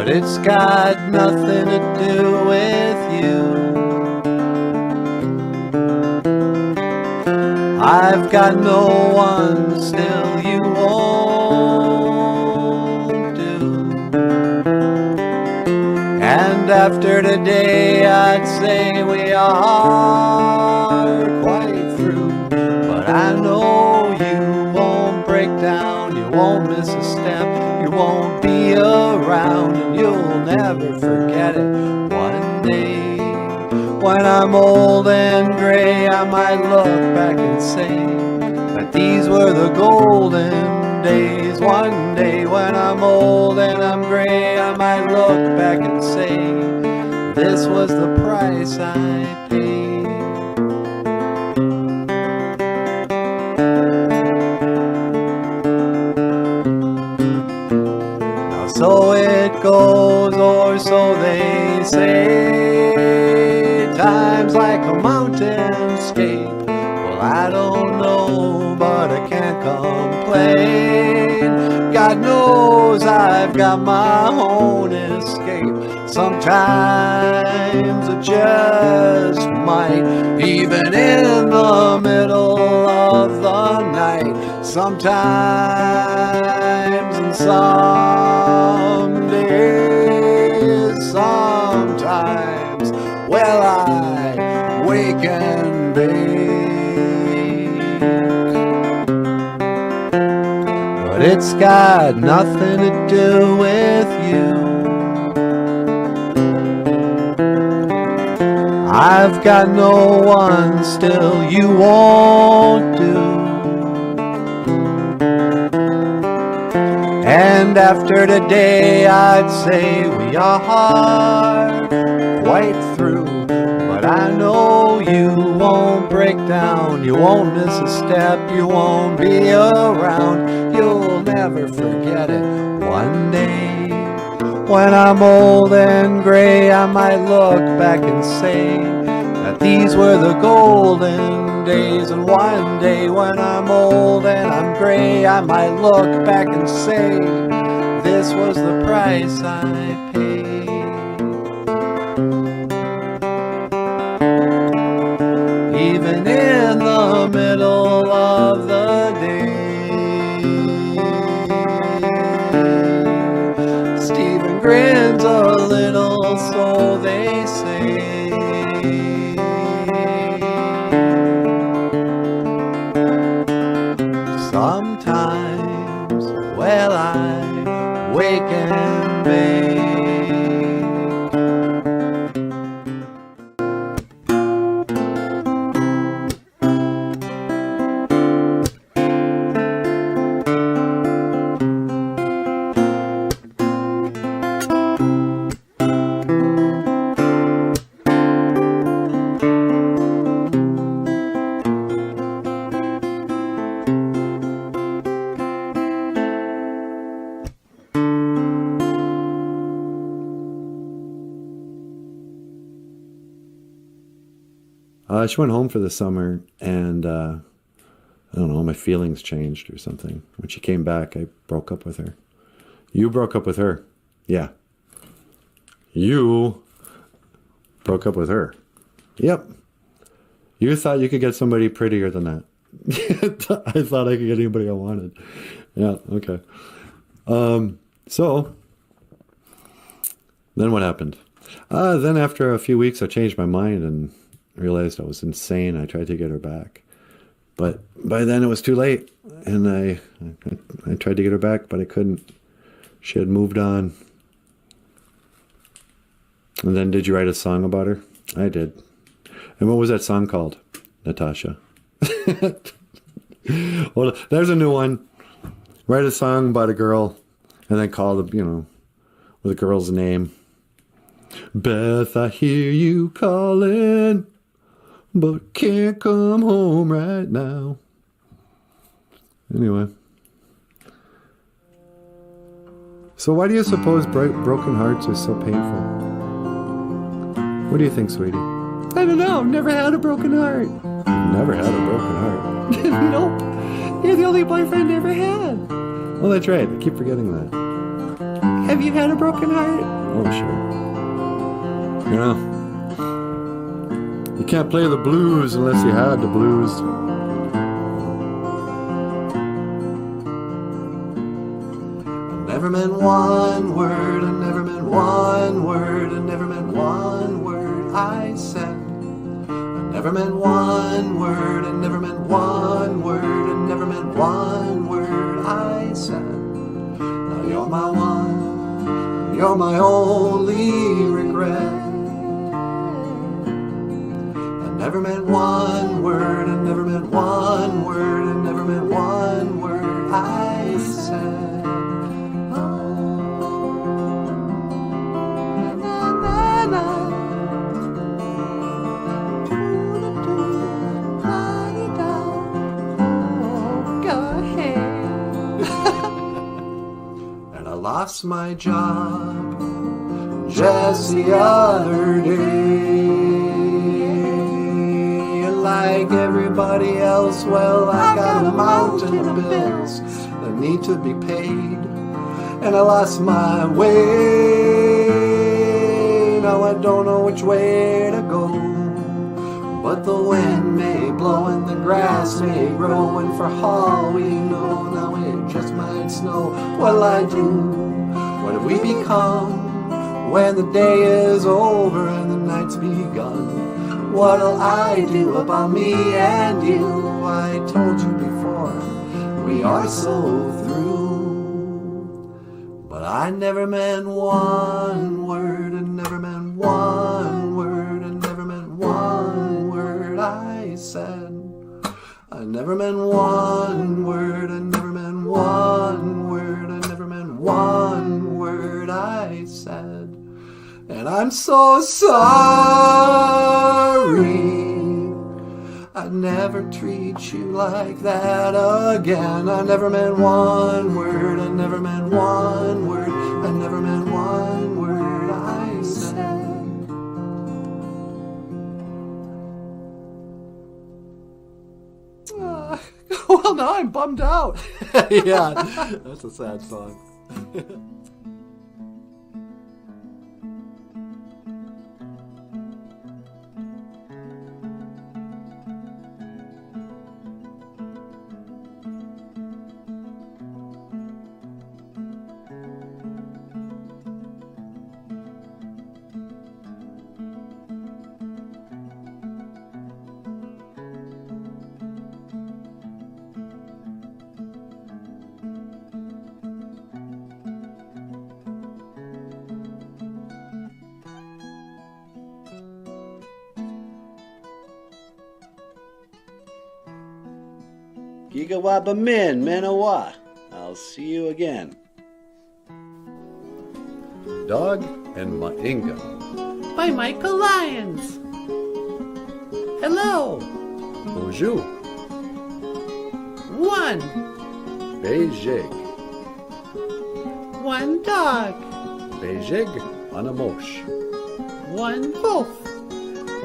but it's got nothing to do with you. I've got no one, still you won't do. And after today I'd say we are quite through. But I know you won't break down, you won't miss a step, you won't be around, and you'll never forget it one day. When I'm old and gray, I might look back and say that these were the golden days. One day when I'm old and I'm gray, I might look back and say this was the price I paid. Now so it goes, or so they say. Time's like a mountainscape. Well, I don't know, but I can't complain. God knows I've got my own escape. Sometimes it just might, even in the middle of the night. Sometimes and some days, sometimes, well, I wake and bake, but it's got nothing to do with you. I've got no one, still you won't do. And after today I'd say we are quite through. But I know you won't break down, you won't miss a step, you won't be around, you'll never forget it one day. When I'm old and gray, I might look back and say that these were the golden days. And one day when I'm old and I'm gray, I might look back and say this was the price I paid. Even in the middle of the day, Stephen grins a little, so they say. Sometimes, well, I wake and bake. She went home for the summer, and I don't know, my feelings changed or something. When she came back, I broke up with her. You broke up with her. Yeah. You broke up with her. Yep. You thought you could get somebody prettier than that. I thought I could get anybody I wanted. Yeah, okay. So, then what happened? Then after a few weeks, I changed my mind and realized I was insane. I tried to get her back, but by then it was too late, and I tried to get her back, but I couldn't. She had moved on. And then, did you write a song about her? I did. And what was that song called, Natasha? Well, there's a new one. Write a song about a girl, and then call the, with a girl's name. Beth, I hear you calling, but can't come home right now. Anyway. So why do you suppose broken hearts are so painful? What do you think, sweetie? I don't know. I've never had a broken heart. You've never had a broken heart? Nope. You're the only boyfriend I ever had. Well, that's right. I keep forgetting that. Have you had a broken heart? Oh, sure. You know, you can't play the blues unless you had the blues. I never meant one word, I never meant one word, I never meant one word I said. I never meant one word, I never meant one word, I never meant one word I said. Now you're my one, you're my only regret. I never meant one word, I never meant one word, I never meant one word I said. And I lost my job just the other day. And like everybody else, well, I got a mountain of bills that need to be paid. And I lost my way. Now I don't know which way to go. But the wind may blow and the grass may grow, and for all we know, now it just might snow. What'll I do? What have we become when the day is over and the night's begun? What'll I do about me and you? I told you before, we are so through. But I never meant one word, I never meant one word, I never meant one word I said. I never meant one word, I never meant one word, I never meant one word I said. And I'm so sorry. I'd never treat you like that again. I never meant one word, I never meant one word, I never meant one word I said. Well, now I'm bummed out. Yeah, that's a sad song. Gigawaba min, menawa. I'll see you again. Dog and Mainga. By Michael Lyons. Hello. BOOZHOO. 1. Beijig. 1 dog. Beijig anamosh. 1 wolf.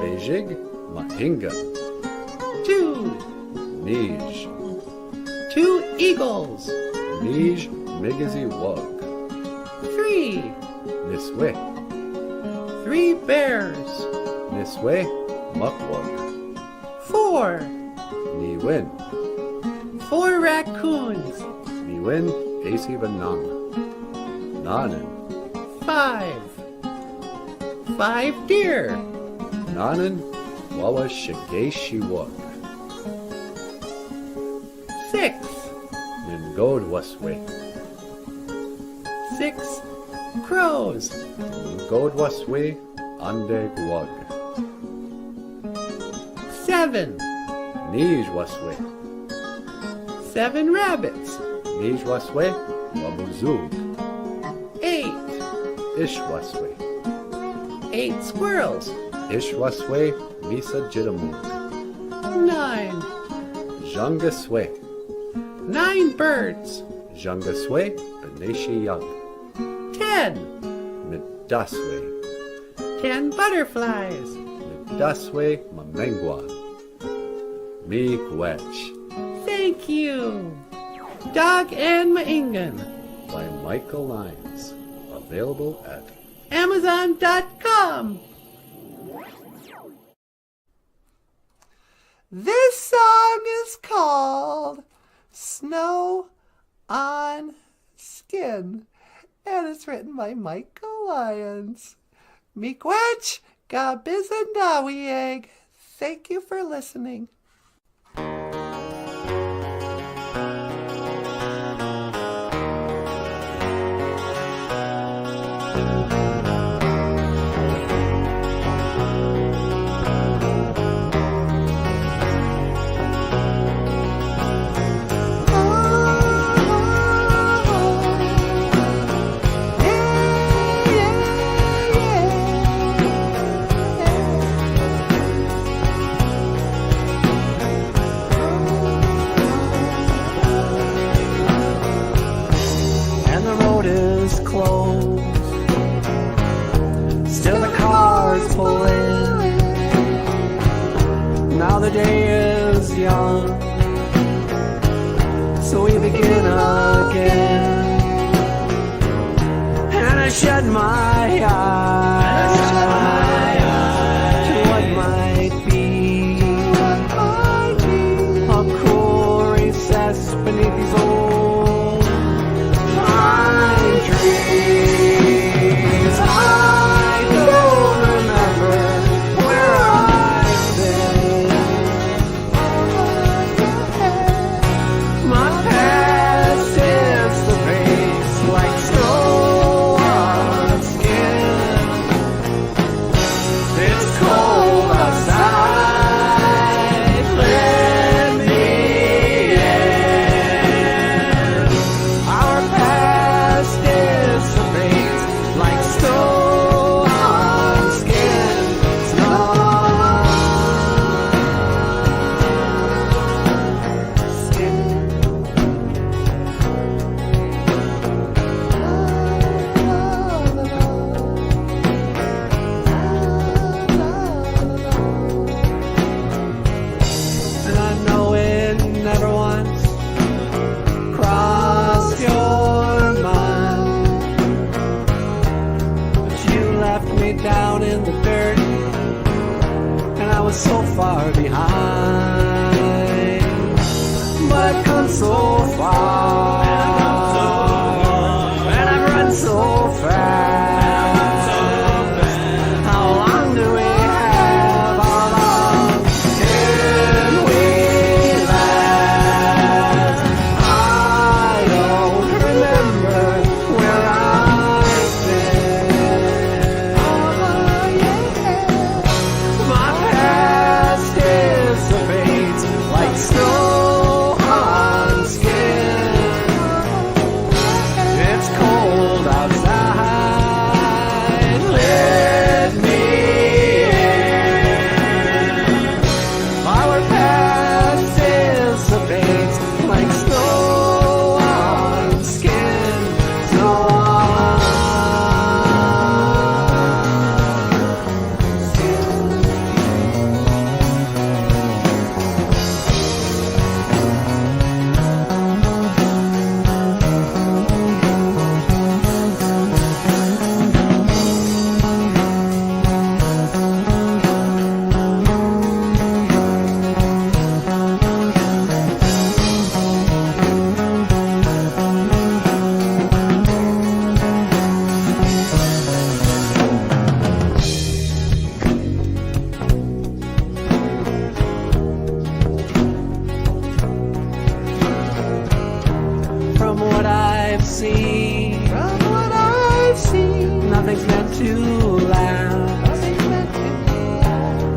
Beijig Mainga. 2. Nij. 2 eagles. Nij migazi wug. 3. Niswe. 3 bears. Niswe mukwug. 4. Niwin. 4 raccoons. Niwin asi vanang. Nanan. 5. 5 deer. Nanan wawa shigeshi wug. 6. Ningod waswe. 6 crows. Ningod waswe andeg wug. 7. Nij waswe. 7 rabbits. Nij waswe wabuzug. 8. Ish waswe. 8 squirrels. Ish waswe misa jitamug. 9. Jangaswe. 9 birds. Jangaswe beneshi yug. 10. Midaswe. 10 butterflies. Midaswe mamengwa. Miigwech. Thank you. Dog and Maingan. By Michael Lyons. A Available at Amazon.com. This song is called Snow on Skin, and it's written by Michael Lyons. Miigwech, gabizendawieg. Thank you for listening. Still the cars pull in. Now the day is young, so we begin again. And I shut my eyes to what might be a cool recess beneath these old pine trees. I don't remember where I've been. My past is the face like snow on skin. It's cold outside, let me in. Our past is the face like snow on skin. Snow on skin. And I know it never once crossed your mind, but you left me down in the dirt, and I was so far behind. But I've come so far, and I've run so fast. How long do we have? How long can we last? I don't remember where I've been. My past is the fate like snow on skin. It's cold outside, let me in. Our past is the fate like snow on skin. Snow on From what I've seen, nothing's meant to last.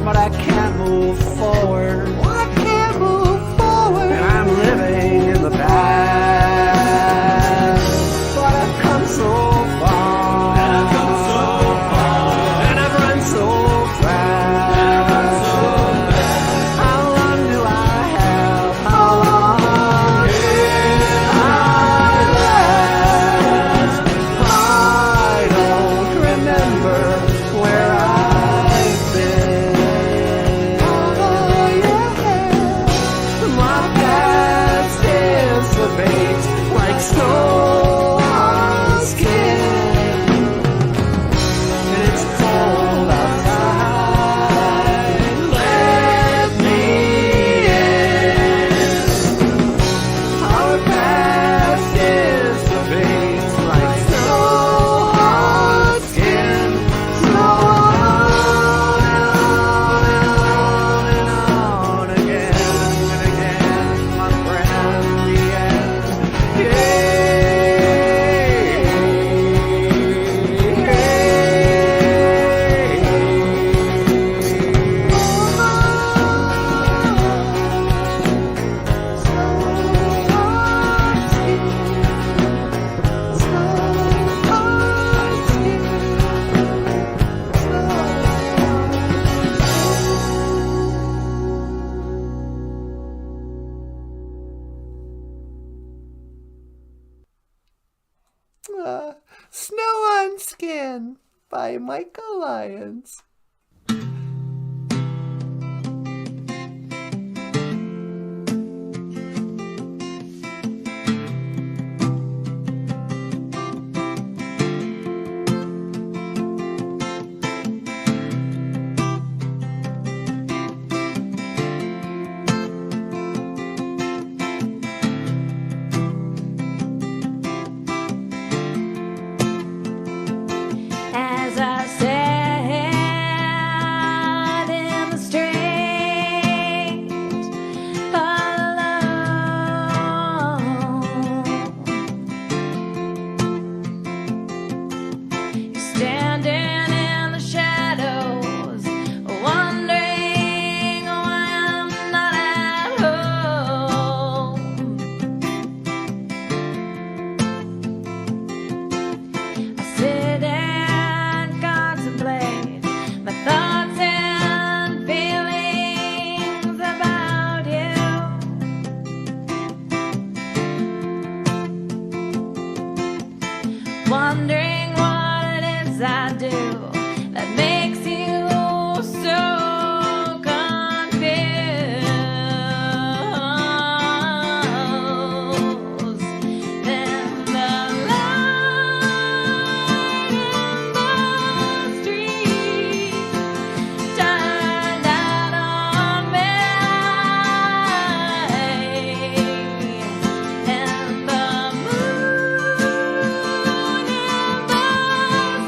But I can't move forward, and I'm living in the past. But I've come so far, and I've run so fast. How long do I have? How long can I last? I don't remember by Michael Lyons. As I sat in the street alone, standing in the shadows, wondering why I'm not at home. I sit and contemplate my thoughts and feelings about you. Wondering what it is I do that makes you so confused. Then the light in the street turned out on me, and the moon in the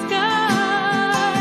sky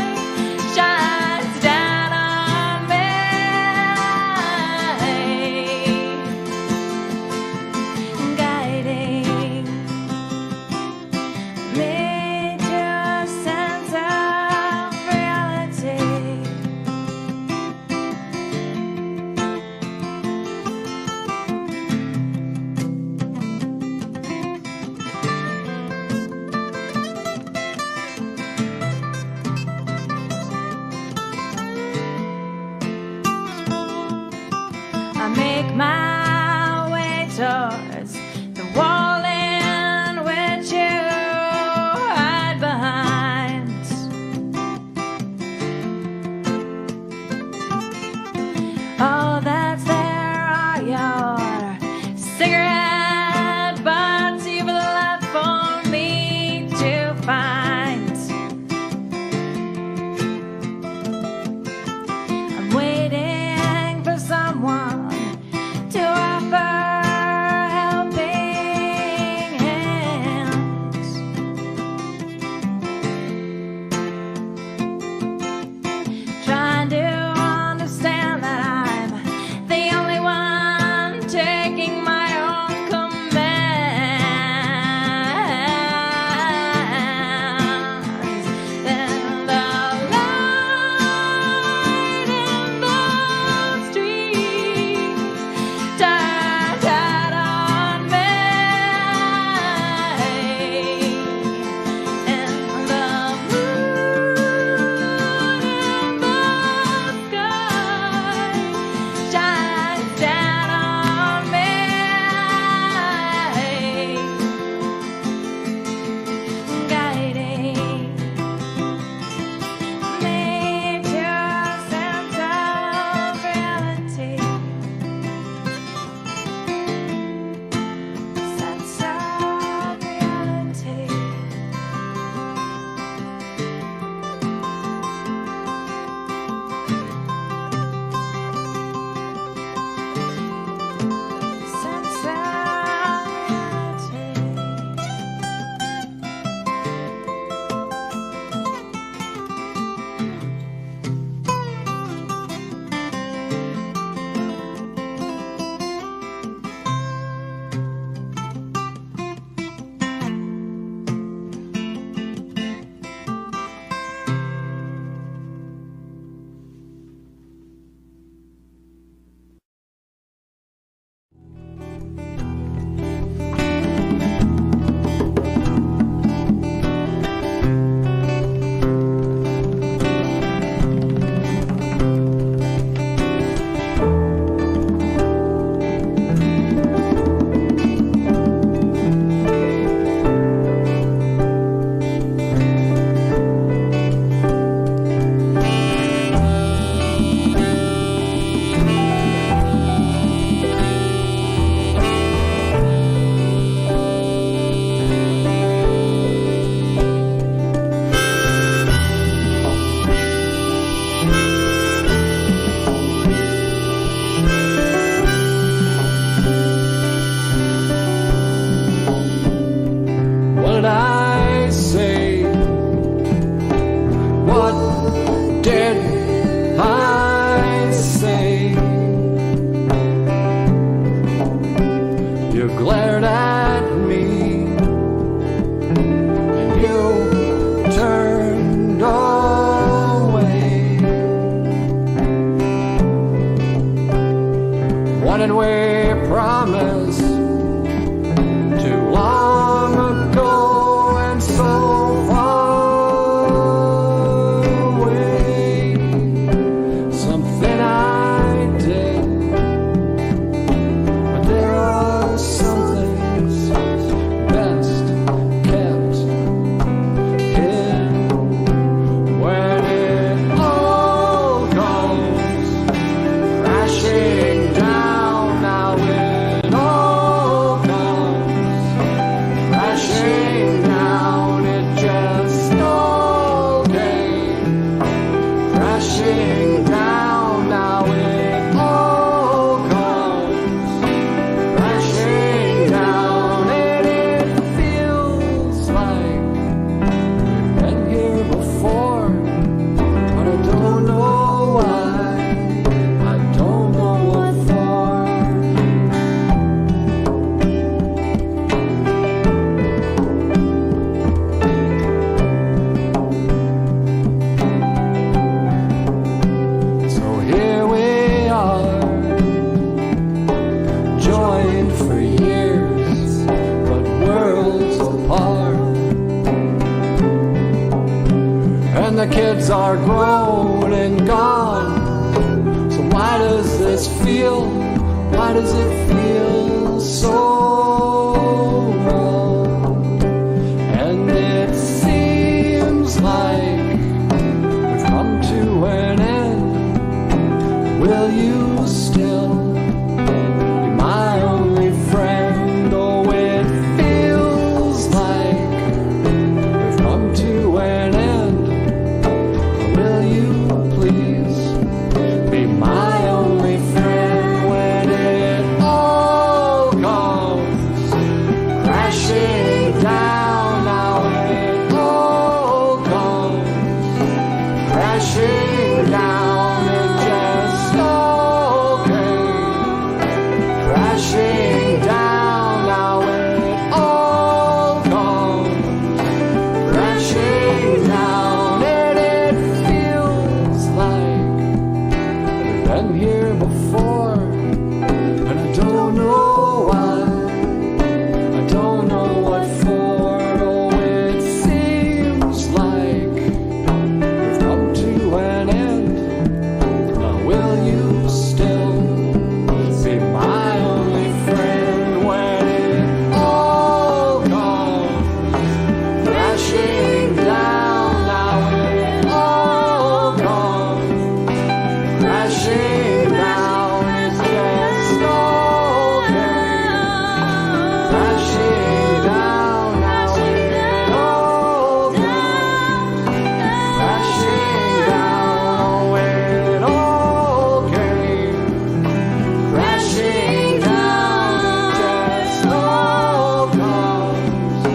kids are grown and gone. So why does this feel, why does it feel so wrong? And it seems like we've come to an end. Will you still be my only friend? Oh, it feels like we've come to an end. Will you please be my only friend when it all comes crashing down? Now it all comes crashing down. It just all came crashing down. Now it all comes crashing down. And it feels like we've been here before, and I don't know why, I don't know what for. Oh, it seems like we've come to an end. Now will you still be my only friend when it all comes crashing down? Now it all comes crashing down. It just all came crashing down. Now it all comes crashing down. Oh, it all came crashing down. It just all comes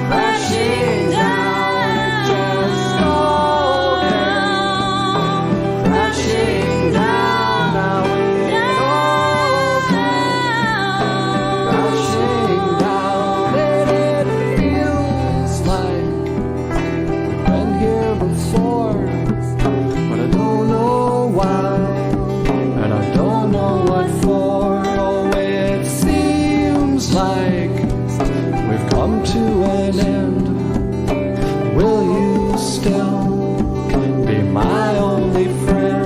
crashing down. It just all came crashing down. Now it all came crashing down. And it feels like we've been here before, but I don't know why, and I don't know what for. Oh, it seems like we've come to an end. Will you still be my only friend?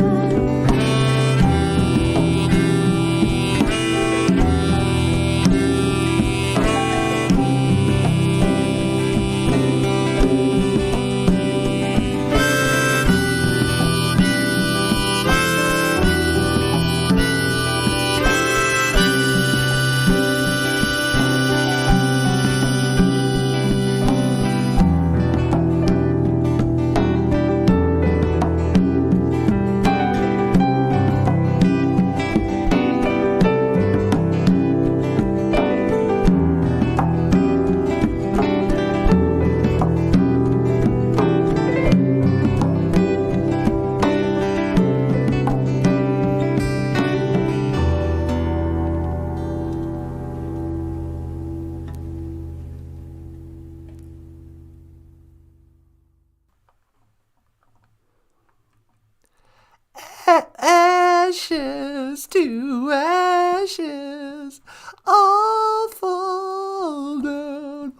Ashes to ashes, all fall down.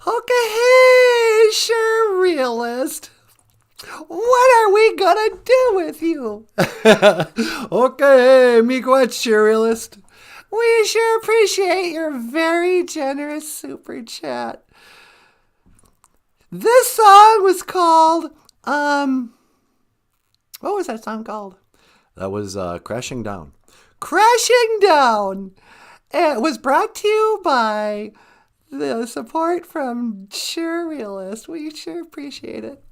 Okay, hey, surrealist, what are we gonna do with you? Okay, miigwech, surrealist. We sure appreciate your very generous super chat. This song was called, what was that song called? That was Crashing Down. Crashing Down. It was brought to you by the support from Surrealist. We sure appreciate it.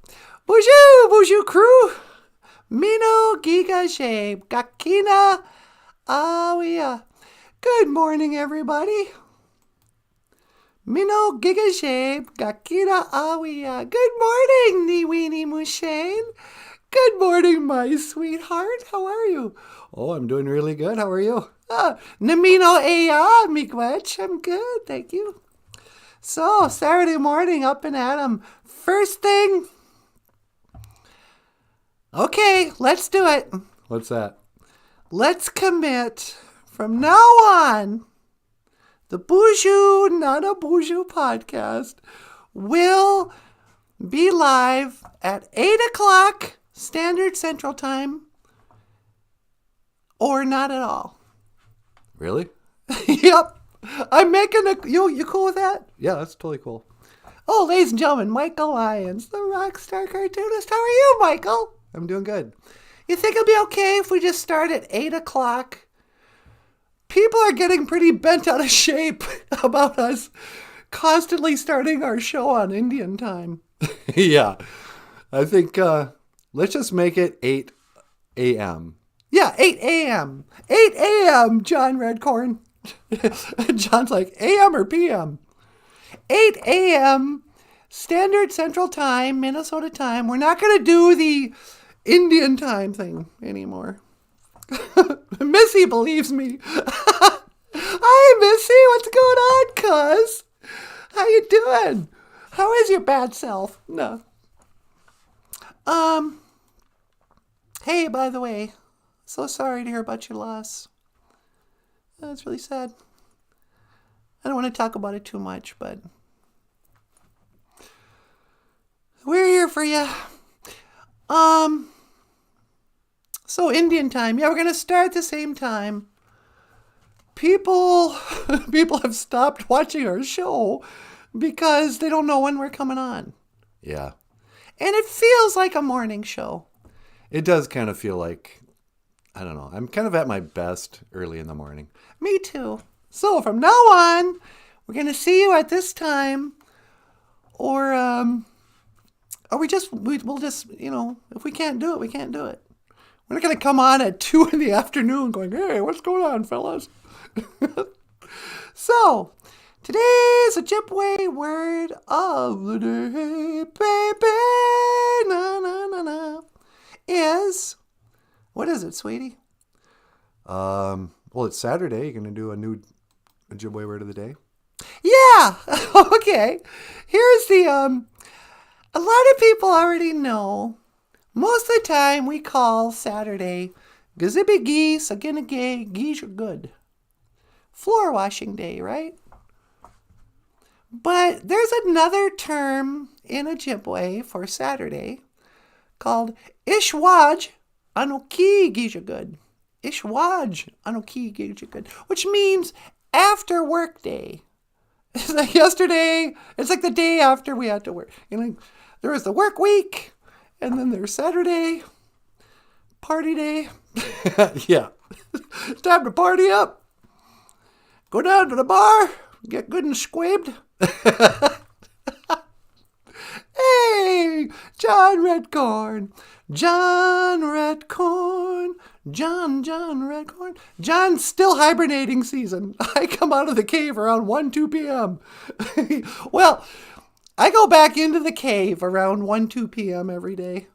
Boozhoo, Boozhoo crew. Mino Giga Shape, Gakina Awia. Good morning, everybody. Mino Giga Shape, Gakina Awia. Good morning, Niweenie Mushane. Good morning, my sweetheart. How are you? Oh, I'm doing really good. How are you? Namino Eya, miigwech. I'm good, thank you. So, Saturday morning, up and at 'em. First thing. Okay, let's do it. What's that? Let's commit from now on. The BOOZHOO NANABOOZHOO podcast will be live at 8 o'clock Standard Central Time, or not at all. Really? Yep. I'm making you cool with that? Yeah, that's totally cool. Oh, ladies and gentlemen, Michael Lyons, the rock star cartoonist. How are you, Michael? I'm doing good. You think it'll be okay if we just start at 8 o'clock? People are getting pretty bent out of shape about us constantly starting our show on Indian time. Yeah. I think let's just make it 8 a.m. Yeah, 8 a.m. 8 a.m., John Redcorn. John's like, a.m. or p.m.? 8 a.m. Standard Central Time, Minnesota time. We're not going to do the Indian time thing anymore. Missy believes me. Hi, Missy. What's going on, cuz? How you doing? How is your bad self? No. Hey, by the way, so sorry to hear about your loss. That's really sad. I don't want to talk about it too much, but we're here for you. So Indian time. Yeah, we're going to start at the same time. People have stopped watching our show because they don't know when we're coming on. Yeah. And it feels like a morning show. It does kind of feel like, I don't know, I'm kind of at my best early in the morning. Me too. So from now on, we're going to see you at this time. Or we'll just, you know, if we can't do it, we can't do it. We're not going to come on at 2 in the afternoon going, hey, what's going on, fellas? So, today's Ojibwe word of the day, baby, na na na na, is, what is it, sweetie? Well, it's Saturday. You're going to do a new Ojibwe word of the day? Yeah, okay. Here's the, a lot of people already know, most of the time we call Saturday Gazibby Geese, again, geese are good. Floor washing day, right? But there's another term in Ojibwe for Saturday called Ishwaj Anoki Gijagud. Ishwaj Anoki Gijagud, which means after work day. It's like yesterday, it's like the day after we had to work. You know, there was the work week, and then there's Saturday, party day. Yeah. It's time to party up. Go down to the bar, get good and squabbed. Hey, John Redcorn. John Redcorn. John Redcorn. John's still hibernating season. I come out of the cave around 1, 2 p.m. Well, I go back into the cave around 1, 2 p.m. every day.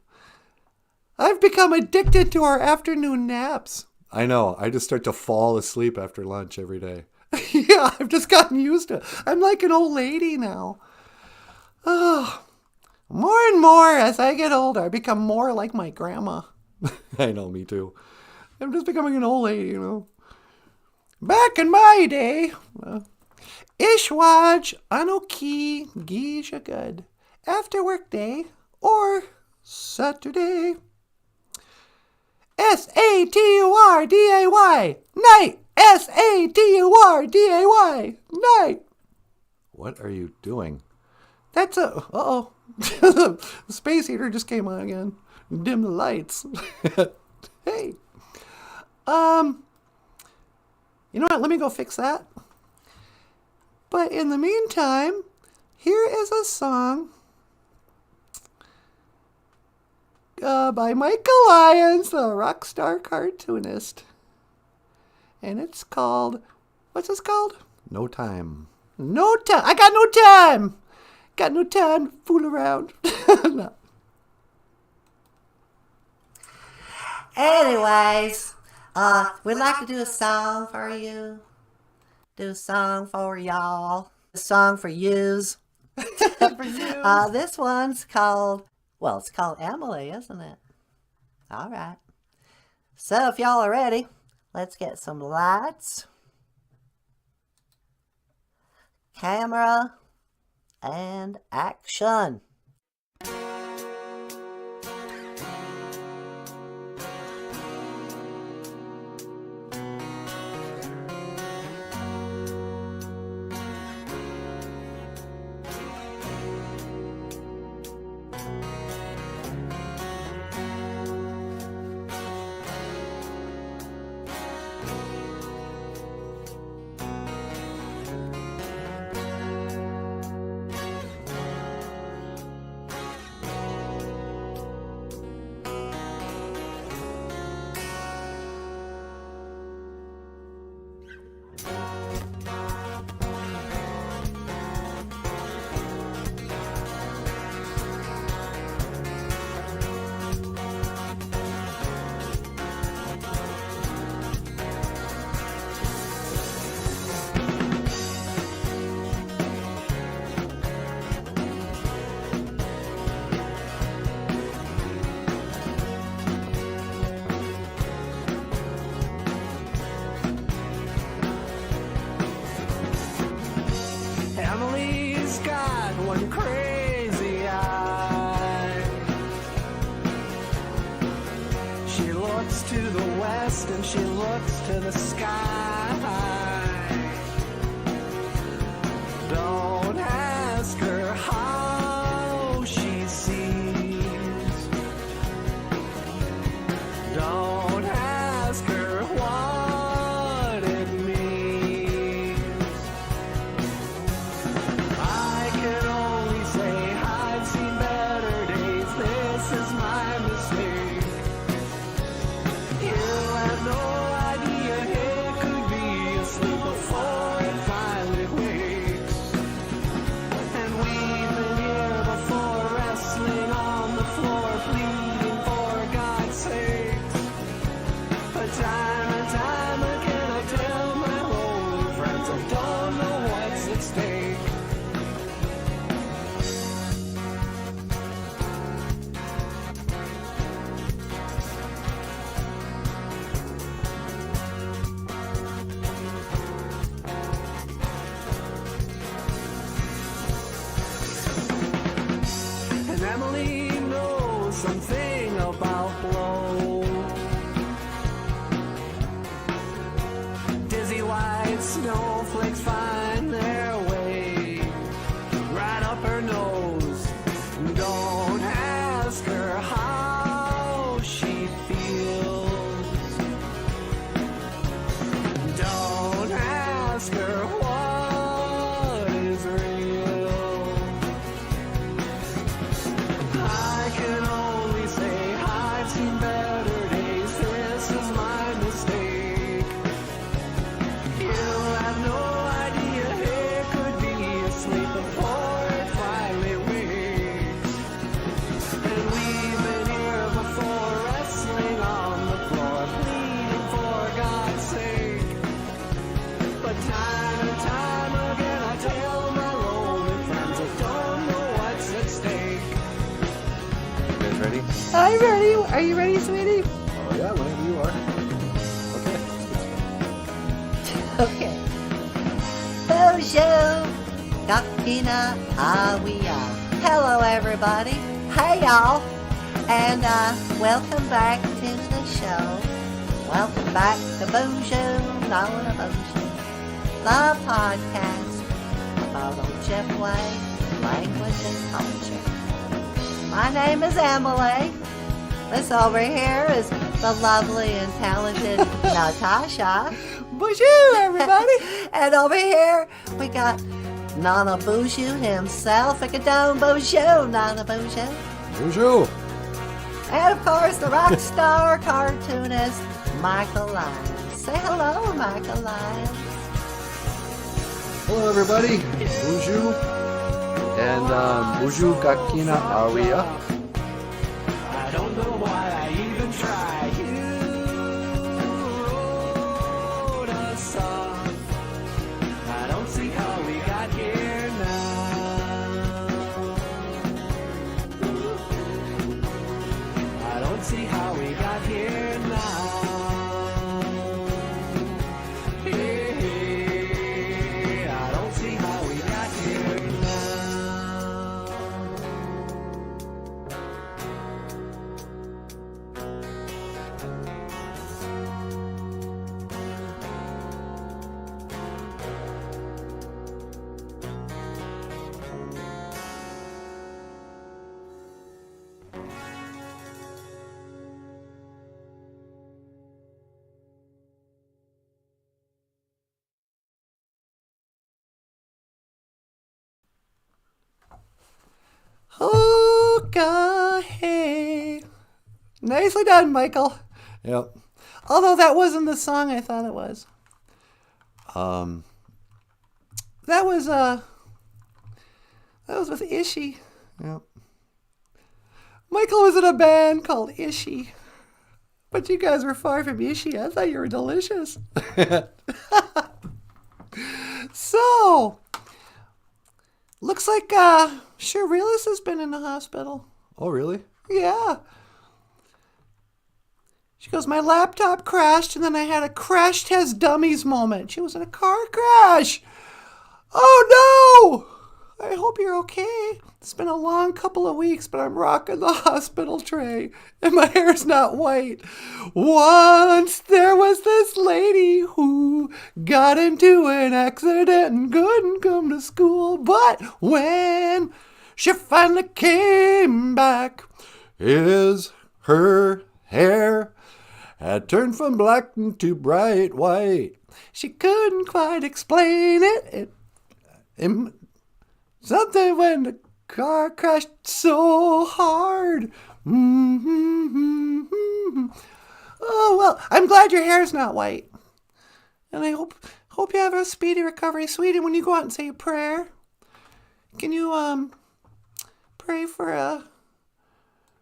I've become addicted to our afternoon naps. I know. I just start to fall asleep after lunch every day. Yeah, I've just gotten used to it. I'm like an old lady now. Oh, more and more as I get older, I become more like my grandma. I know, me too. I'm just becoming an old lady, you know. Back in my day, Ishwaj Anoki Gijagud. After work day or Saturday. Saturday. Night. Saturday. Night. What are you doing? That's a... Uh-oh. The space heater just came on again. Dim the lights. Hey. You know what? Let me go fix that. But in the meantime, here is a song by Michael Lyons, the rock star cartoonist. And it's called... What's this called? No time. No time. I got no time. Got no time to fool around. No. Anyways, we'd like to do a song for you. Do a song for y'all. A song for yous. For you. This one's called, well, it's called Emily, isn't it? All right. So if y'all are ready, let's get some lights, camera, and action. going crazy eyed. She looks to the west and she looks to the sky. Don't ask her how she sees. Don't ask her what it means. I can only say I've seen better days. This is my mistake. You have no idea it could be asleep before it finally wakes. And we've been here before, wrestling on the floor, pleading for God's sakes. But time and time again I tell my old friends I don't know what's at stake. And Emily knows something about blow. Dizzy white snowflakes find their way right up her nose. Don't ask her how she feels. Don't ask her what is real. I can only say I've seen better days. This is my mistake. You have no idea it could be asleep before it finally wakes. And we've been here before, wrestling on the floor, pleading for God's sake. But time and time again I tell my lonely friends I don't know what's at stake. You guys ready? I'm ready. Are you ready, sweetie? Oh yeah, whenever you are. Okay. Okay. BOOZHOO NANABOOZHOO. Hello, everybody. Hey, y'all. And welcome back to the show. Welcome back to BOOZHOO NANABOOZHOO, the podcast about Ojibwe language and culture. My name is Emily. This over here is the lovely and talented Natasha. BOOZHOO, everybody. And over here, we got NANABOOZHOO himself. BOOZHOO NANABOOZHOO. Bonjour. And of course, the rock star cartoonist, Michael Lyons. Say hello, Michael Lyons. Hello everybody. Bonjour. And bonjour kakina aria. I don't know why I even tried. You wrote a song. I don't see how we got here now. I don't see how we got here now. Hey, I don't see how we got here now. Okay. Nicely done, Michael. Yep. Although that wasn't the song I thought it was. That was with Ishi. Yep. Michael was in a band called Ishi. But you guys were far from Ishi. I thought you were delicious. So, looks like Sharilis has been in the hospital. Oh really? Yeah. She goes, my laptop crashed and then I had a crash test dummies moment. She was in a car crash. Oh no! I hope you're okay. It's been a long couple of weeks, but I'm rocking the hospital tray, and my hair's not white. Once there was this lady who got into an accident and couldn't come to school, but when she finally came back, her hair had turned from black to bright white. She couldn't quite explain it. Something when the car crashed so hard. Oh, well, I'm glad your hair's not white. And I hope you have a speedy recovery, sweetie. When you go out and say a prayer, can you pray for a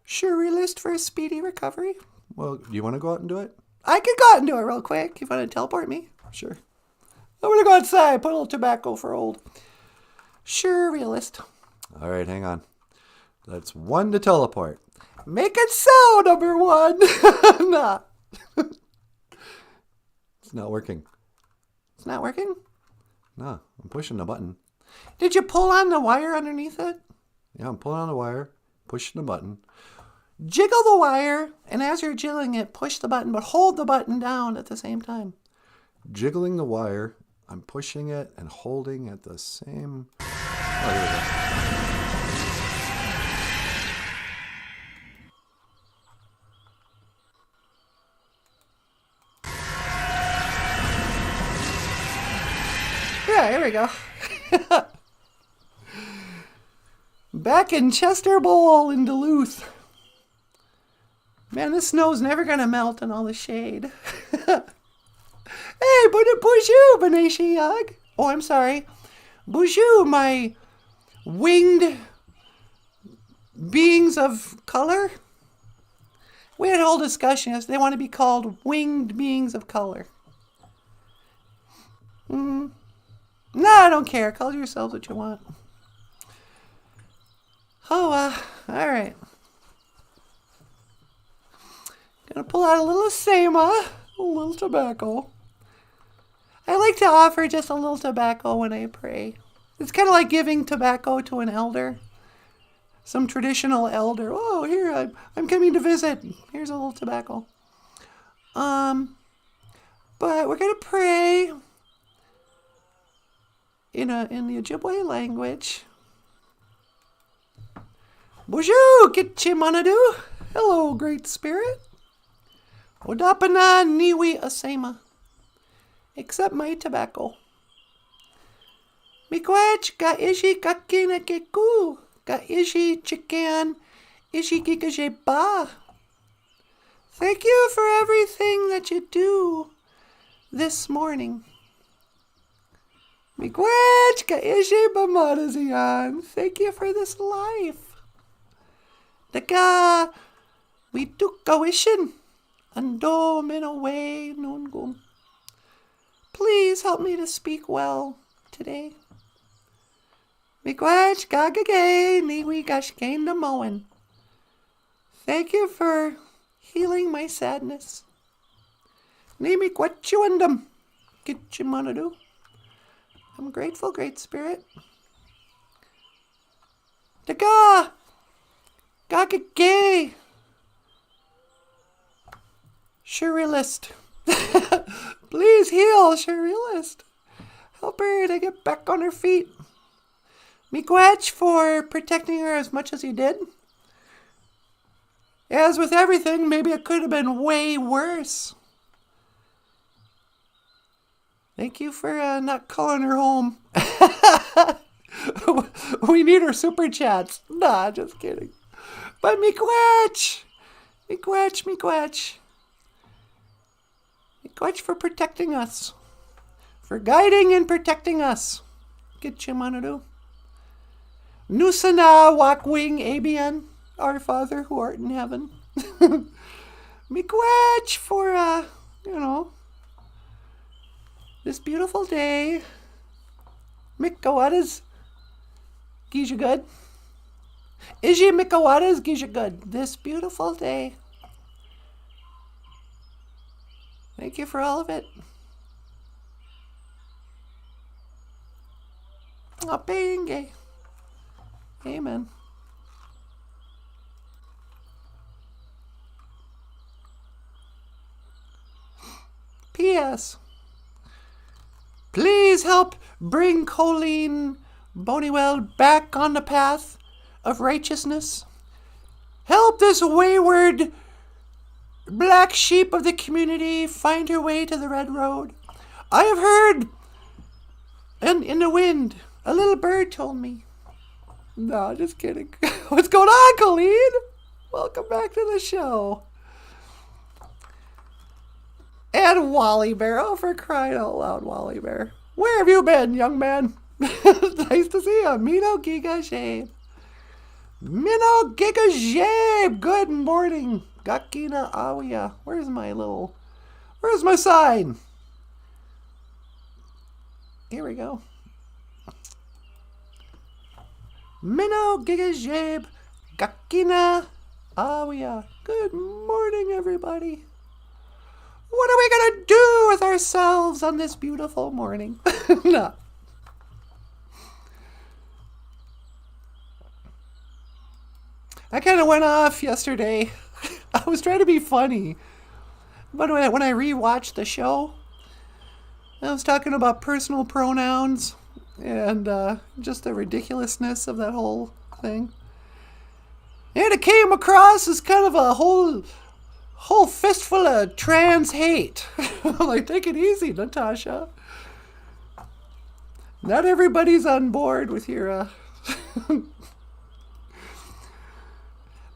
surrealist for a speedy recovery? Well, do you want to go out and do it? I could go out and do it real quick. You want to teleport me? Sure. I'm going to go outside, put a little tobacco for old surrealist. All right, hang on. That's 1 to teleport. Make it so, number 1. Nah. It's not working. It's not working? No, I'm pushing the button. Did you pull on the wire underneath it? Yeah, I'm pulling on the wire, pushing the button. Jiggle the wire, and as you're jiggling it, push the button, but hold the button down at the same time. Jiggling the wire, I'm pushing it and holding at the same... Oh, here we go. Yeah, here we go. Back in Chester Bowl in Duluth. Man, this snow's never gonna melt in all the shade. Hey, BOOZHOO, Beneshiag. Oh, I'm sorry. BOOZHOO, my winged beings of color. We had a whole discussion. They want to be called winged beings of color. No, I don't care. Call yourselves what you want. Oh, all right. Gonna pull out a little Sama, a little tobacco. I like to offer just a little tobacco when I pray. It's kind of like giving tobacco to an elder. Some traditional elder. Oh, here, I'm coming to visit. Here's a little tobacco. But we're gonna pray in the Ojibwe language. BOOZHOO, Kitchimanadu. Hello, Great Spirit. Odapana niwi asema. Accept my tobacco. Miigwech ga ishi kakina keku. Ga ishi chikan ishi kikajeba. Thank you for everything that you do this morning. Miigwech ga ishi bamadazian. Thank you for this life. Daga we tukawishin. Ando minaway nungum. Please help me to speak well today. Miigwech gagagay niwi gashkain namoan. Thank you for healing my sadness. Nimi kwachuandam. Kitchimanadu. I'm grateful, Great Spirit. Daga gagagay. Surrealist. Please heal, Surrealist. Help her to get back on her feet. Miigwech for protecting her as much as you did. As with everything, maybe it could have been way worse. Thank you for not calling her home. We need her super chats. Nah, just kidding. But Miigwech! Miigwech, Miigwech. Miigwech for protecting us. For guiding and protecting us. Kitchimanadu. Nusana wakwing abian, our Father who art in heaven. Miigwech for, this beautiful day. Mikawadas, Gisha good. Iji Mikawadas, Gisha good. This beautiful day. Thank you for all of it. Apenge. Amen. P.S. Please help bring Colleen Bonywell back on the path of righteousness. Help this wayward black sheep of the community find her way to the red road. I have heard, and in the wind, a little bird told me. No, just kidding. What's going on, Colleen? Welcome back to the show. And Wally Bear. Oh, for crying out loud, Wally Bear. Where have you been, young man? Nice to see you. Mino Giga Shave. Mino Giga Shave. Good morning. Gakina Awia. Where's my sign? Here we go. Mino Giga Shave. Gakina Awia. Good morning, everybody. What are we going to do with ourselves on this beautiful morning? No. I kind of went off yesterday. I was trying to be funny. But when I rewatched the show, I was talking about personal pronouns and just the ridiculousness of that whole thing. And it came across as kind of a whole fistful of trans hate. Like, take it easy, Natasha. Not everybody's on board with your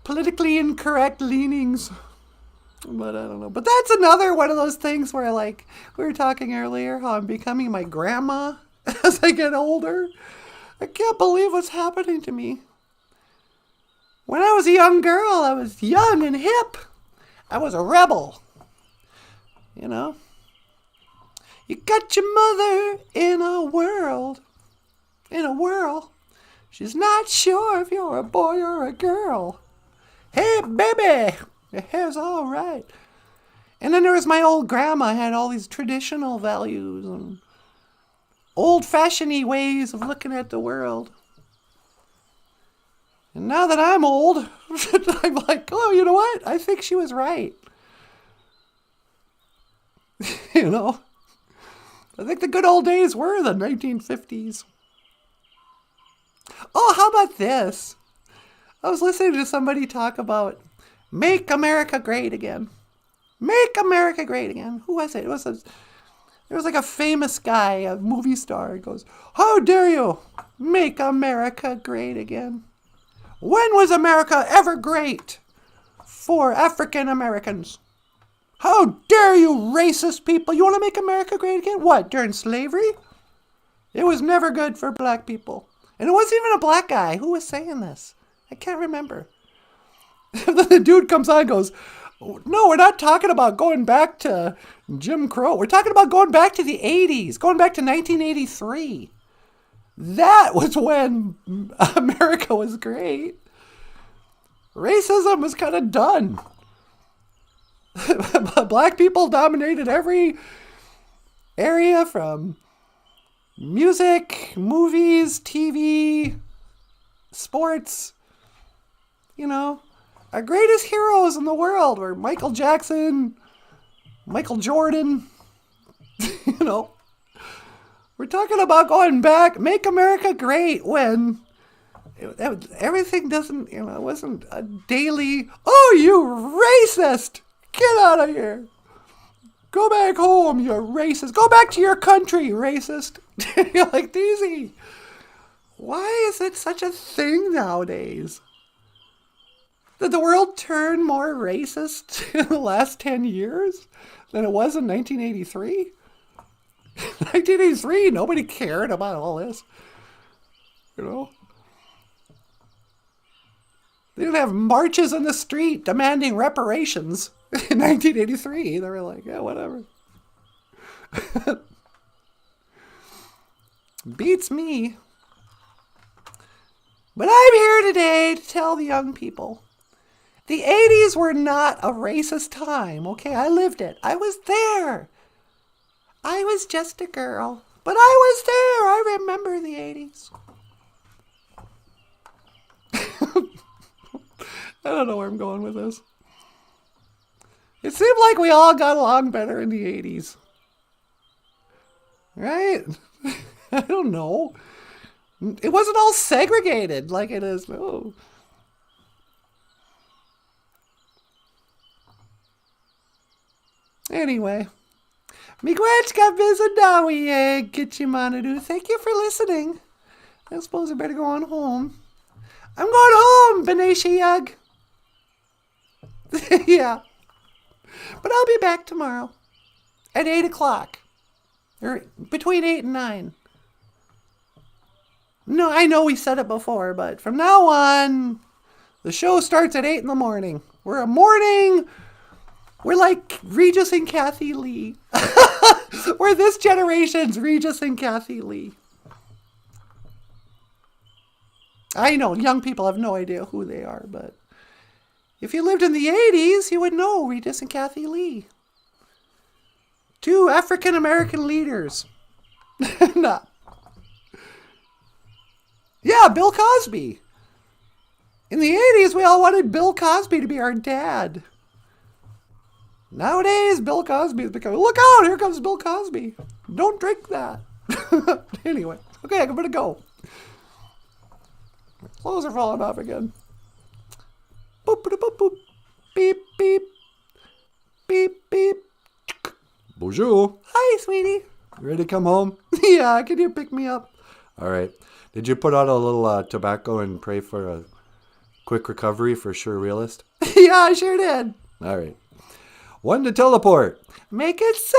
politically incorrect leanings. But I don't know. But that's another one of those things where, like, we were talking earlier, how I'm becoming my grandma as I get older. I can't believe what's happening to me. When I was a young girl, I was young and hip. I was a rebel, you know. You got your mother in a whirl. She's not sure if you're a boy or a girl. Hey, baby, your hair's all right. And then there was my old grandma, had all these traditional values and old-fashioned-y ways of looking at the world. And now that I'm old, I'm like, oh, you know what? I think she was right. You know? I think the good old days were the 1950s. Oh, how about this? I was listening to somebody talk about Make America Great Again. Make America Great Again. Who was it? There was like a famous guy, a movie star. He goes, how dare you make America great again? When was America ever great for African Americans? How dare you, racist people? You want to make America great again? What, during slavery? It was never good for black people. And it wasn't even a black guy. Who was saying this? I can't remember. The dude comes on and goes, no, we're not talking about going back to Jim Crow. We're talking about going back to the 80s, going back to 1983. That was when America was great. Racism was kind of done. Black people dominated every area from music, movies, TV, sports. You know, our greatest heroes in the world were Michael Jackson, Michael Jordan, you know. We're talking about going back, make America great when everything doesn't, you know, it wasn't a daily, oh, you racist, get out of here. Go back home, you racist. Go back to your country, racist. You're like, Deezy, why is it such a thing nowadays? Did the world turn more racist in the last 10 years than it was in 1983? 1983, nobody cared about all this. You know? They didn't have marches in the street demanding reparations in 1983. They were like, yeah, whatever. Beats me. But I'm here today to tell the young people, the 80s were not a racist time, okay? I lived it. I was there. I was just a girl, but I was there. I remember the 80s. I don't know where I'm going with this. It seemed like we all got along better in the 80s. Right? I don't know. It wasn't all segregated like it is now. Anyway. Miigwechka Bizadawi Kitchimanadu. Thank you for listening. I suppose I better go on home. I'm going home, Beneshiyag. Yeah. But I'll be back tomorrow at 8 o'clock. Or between 8 and 9. No, I know we said it before, but from now on, the show starts at 8 in the morning. We're like Regis and Kathy Lee. We're this generation's Regis and Kathy Lee. I know, young people have no idea who they are, but if you lived in the 80s, you would know Regis and Kathy Lee. Two African-American leaders. Nah. Yeah, Bill Cosby. In the 80s, we all wanted Bill Cosby to be our dad. Nowadays, Bill Cosby is becoming, look out, here comes Bill Cosby. Don't drink that. Anyway, okay, I'm gonna go. My clothes are falling off again. Boop, boop, boop, boop. Beep, beep. Beep, beep. Bonjour. Hi, sweetie. You ready to come home? Yeah, can you pick me up? All right. Did you put out a little tobacco and pray for a quick recovery for Sure Realist? Yeah, I sure did. All right. One to teleport. Make it so.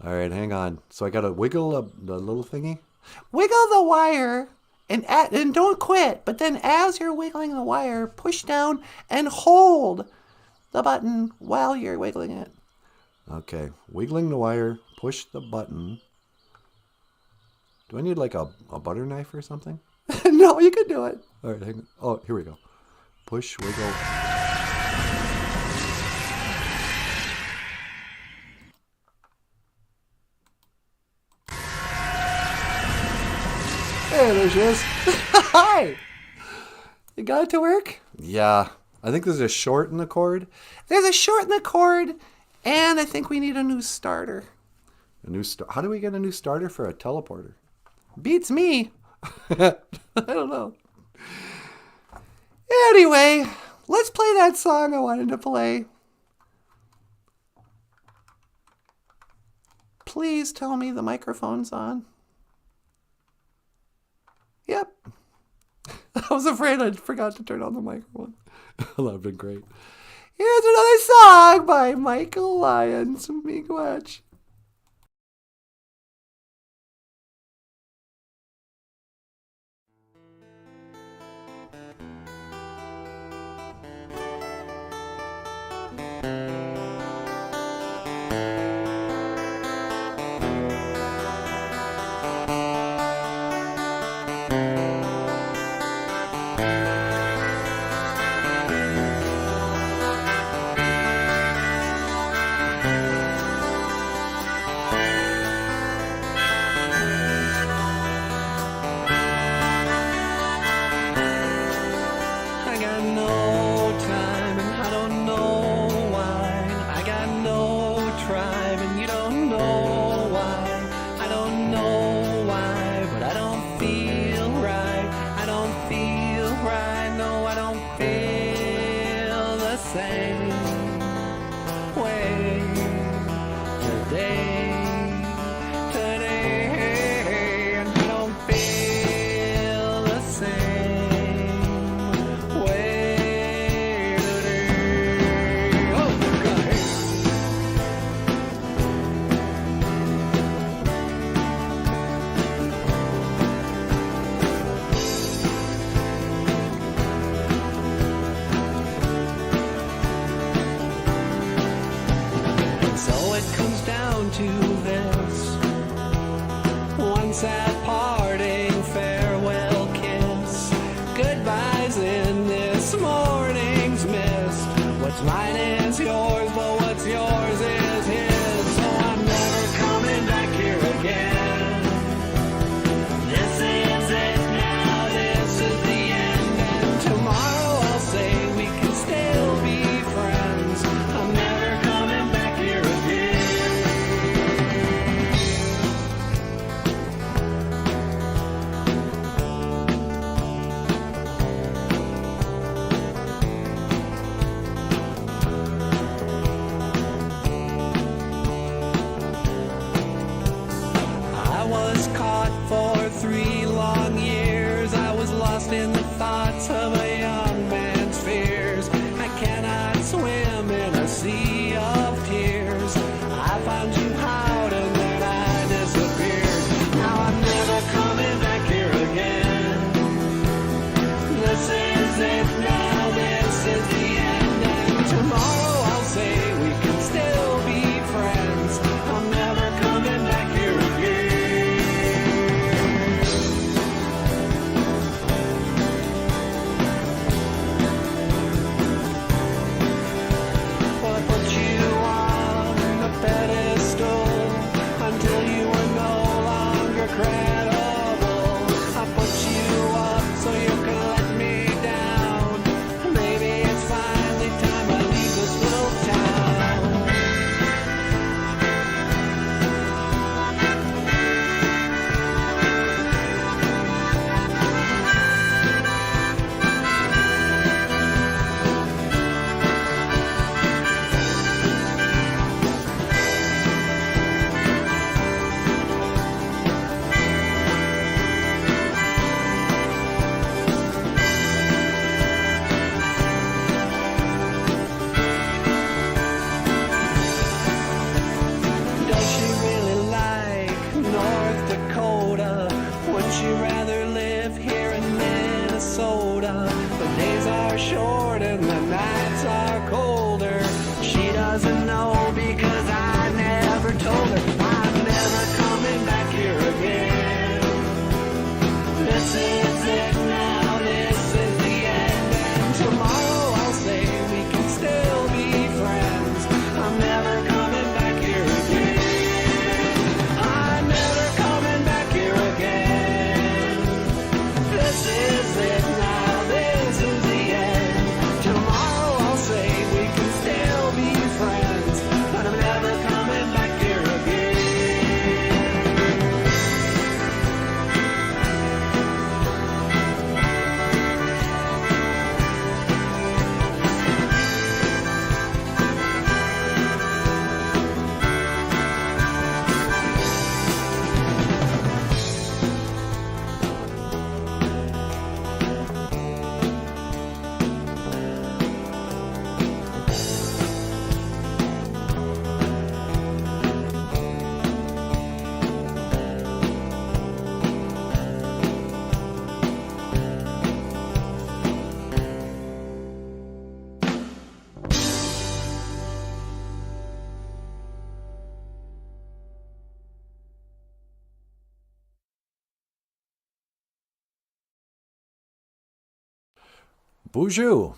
All right, hang on. So I got to wiggle the little thingy? Wiggle the wire and don't quit. But then as you're wiggling the wire, push down and hold the button while you're wiggling it. Okay. Wiggling the wire, push the button. Do I need like a butter knife or something? No, you can do it. All right, hang on. Oh, here we go. Push, wiggle. Hey, there she is. Hi. You got it to work? Yeah. I think there's a short in the cord. There's a short in the cord, and I think we need a new starter. How do we get a new starter for a teleporter? Beats me. I don't know. Anyway, let's play that song I wanted to play. Please tell me the microphone's on. Yep. I was afraid I forgot to turn on the microphone. That would have been great. Here's another song by Michael Lyons. Miigwech. So it comes down to know because I never told her I'm never coming back here again. This is it now, this is the end, and tomorrow I'll say we can still be friends. I'm never coming back here again. I'm never coming back here again. This is it now, this is the end. Tomorrow I'll say we can still be friends, but I'm never coming back here again. BOOZHOO,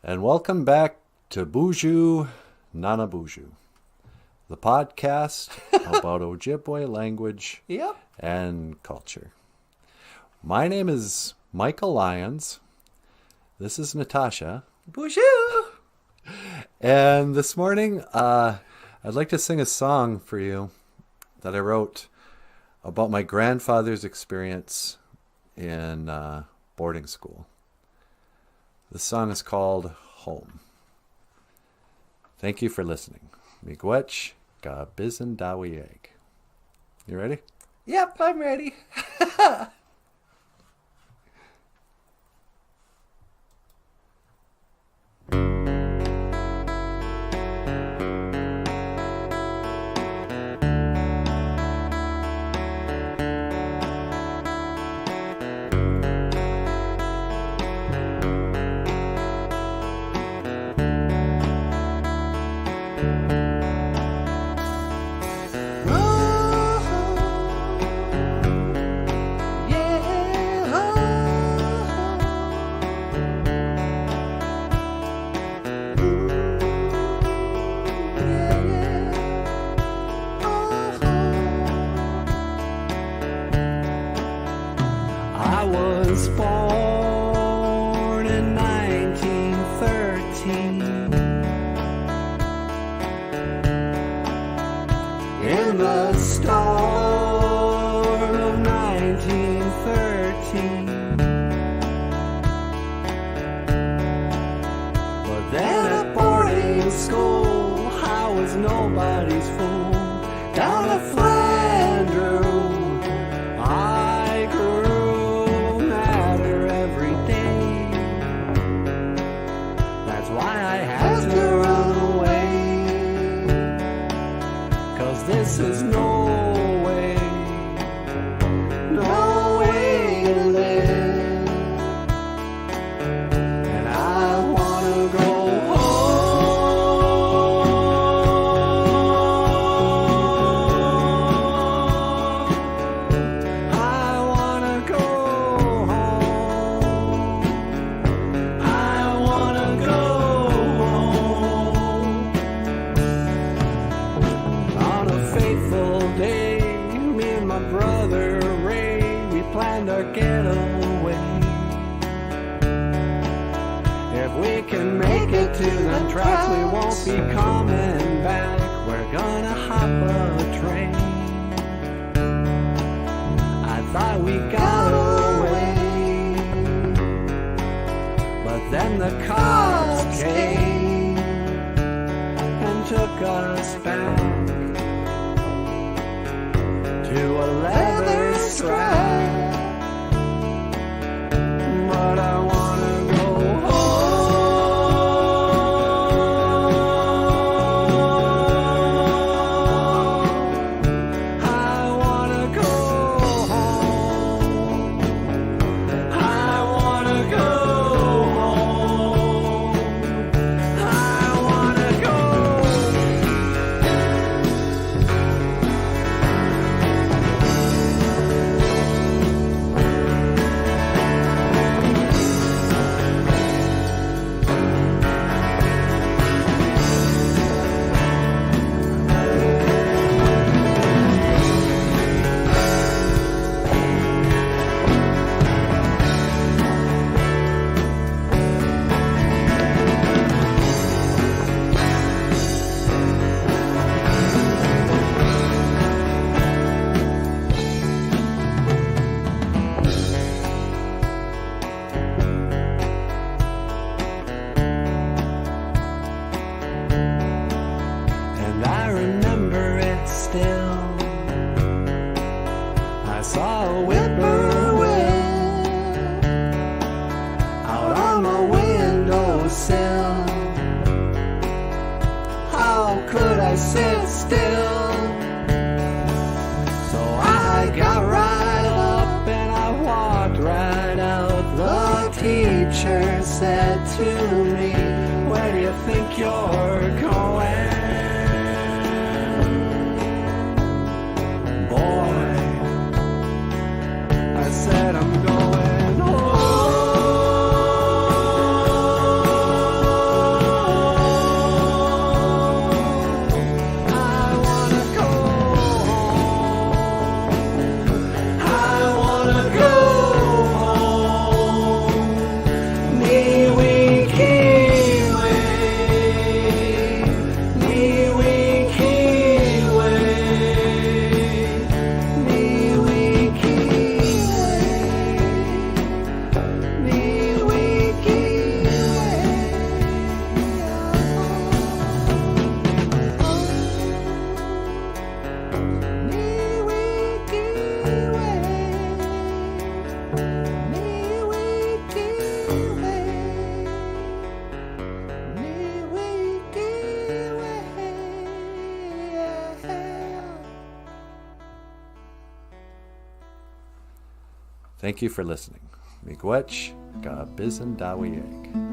and welcome back to BOOZHOO NANABOOZHOO, the podcast about Ojibwe language Yep. and culture. My name is Michael Lyons. This is Natasha. BOOZHOO! And this morning, I'd like to sing a song for you that I wrote about my grandfather's experience in boarding school. The song is called Home. Thank you for listening. Miigwech ga bizin dawieg. You ready? Yep, I'm ready. I was born in 1913 in the storm of 1913. But then at boarding school I was nobody's fool. Down at Flandreau I grew madder every day. That's why I had to run away, 'cause this is no way to live. And I wanna go home. I wanna go home. I wanna go home. On a fateful day, me and my brother Ray, we planned our getaway. If we can make it to the tracks, we won't be coming back. We're gonna hop a train. I thought we got away, but then the cops came and took us back to a leather strap. But I wanna go home. I wanna go home. I wanna go home. I wanna go could I sit still? So I got right up and I walked right out. The teacher said to me, where do you think you're going? Boy, I said I'm going home. Thank you for listening. Miigwech, ga bisan dawieg.